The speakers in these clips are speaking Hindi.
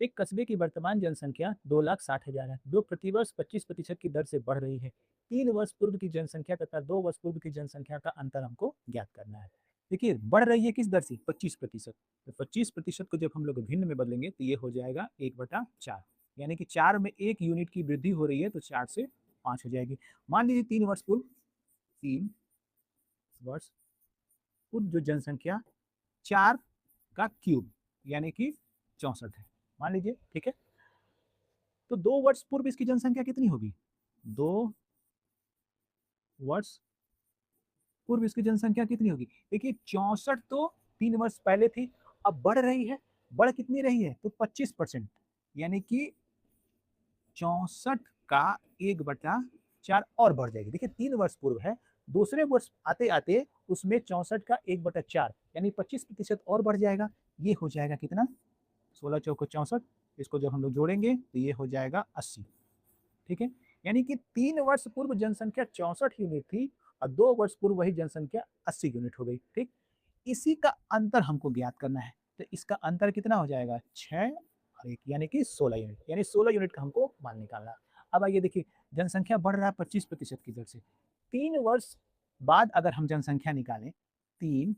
एक कस्बे की वर्तमान जनसंख्या 2,60,000 है, जो प्रतिवर्ष 25% की दर से बढ़ रही है। 3 वर्ष पूर्व की जनसंख्या तथा 2 वर्ष पूर्व की जनसंख्या का अंतर हमको ज्ञात करना है। देखिए, बढ़ रही है किस दर से? 25%। तो 25% को जब हम लोग भिन्न में बदलेंगे तो ये हो जाएगा 1/4, यानी कि 4 में 1 यूनिट की वृद्धि हो रही है तो 4 से 5 हो जाएगी। मान लीजिए 3 वर्ष पूर्व, 3 वर्ष पूर्व जो जनसंख्या 4 का क्यूब यानी कि 64 है, मान लीजिए, ठीक है। तो 2 वर्ष पूर्व इसकी जनसंख्या कितनी होगी? 2 वर्ष पूर्व इसकी जनसंख्या कितनी होगी? देखिए, 64 तो 3 वर्ष पहले थी, अब बढ़ रही है। बढ़ कितनी रही है? तो 25%, यानी कि 64 का 1/4 और बढ़ जाएगी। देखिए, 3 वर्ष पूर्व है, दूसरे वर्ष आते आते उसमें 64 का 1/4 यानी 25% और बढ़ जाएगा। ये हो जाएगा कितना? 16 चौको 64। इसको जब हम लोग जोड़ेंगे तो ये हो जाएगा 80। ठीक है, यानी कि 3 वर्ष पूर्व जनसंख्या 64 यूनिट थी और 2 वर्ष पूर्व वही जनसंख्या 80 यूनिट हो गई। ठीक, इसी का अंतर हमको ज्ञात करना है। तो इसका अंतर कितना हो जाएगा? 6 और 1 यानी कि 16 यूनिट, यानी 16 यूनिट का हमको मान निकालना है। अब आइए देखिए, जनसंख्या बढ़ रहा है 25% की दर से। 3 वर्ष बाद अगर हम जनसंख्या निकालें, 3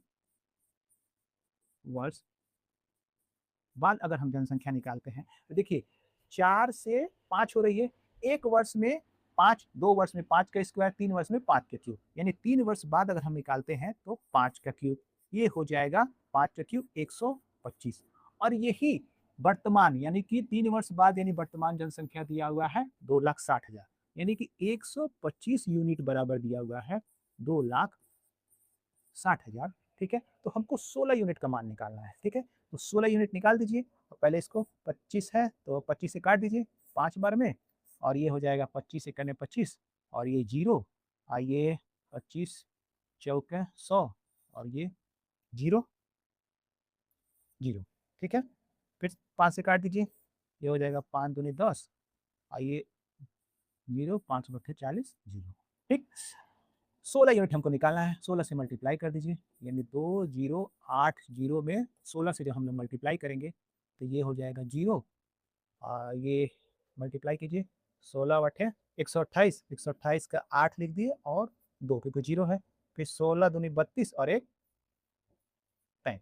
वर्ष बाद अगर हम जनसंख्या निकालते हैं तो देखिए, 4 से 5 हो रही है। 1 वर्ष में 5, 2 वर्ष में 5 का स्क्वायर, 3 वर्ष में 5 का क्यूब, यानी 3 वर्ष बाद अगर हम निकालते हैं तो 5 का क्यूब, ये हो जाएगा 5 का क्यूब 125। और यही वर्तमान यानी कि 3 वर्ष बाद यानी वर्तमान जनसंख्या दिया हुआ है 2,60,000, यानी कि 125 यूनिट बराबर दिया हुआ है 2,60,000। ठीक है, तो हमको 16 यूनिट का मान निकालना है। ठीक है, तो 16 यूनिट निकाल दीजिए। तो पहले इसको 25 है तो 25 से काट दीजिए 5 बार में, और ये हो जाएगा 25 से करने 25 और ये जीरो, और ये 25 चौके 100 और ये जीरो जीरो। ठीक है, फिर 5 से काट दीजिए, ये हो जाएगा 5 दूनी 10 और ये जीरो, 5 बटे 40 जीरो। ठीक, 16 यूनिट हमको निकालना है। 16 से मल्टीप्लाई कर दीजिए, यानी 2080 में 16 से जब हम लोग मल्टीप्लाई करेंगे तो ये हो जाएगा जीरो, ये मल्टीप्लाई कीजिए 16 बटे 128, 128 का 8 लिख दिए और 2 क्योंकि जीरो है, फिर 16 दूनी 32 और 1 35।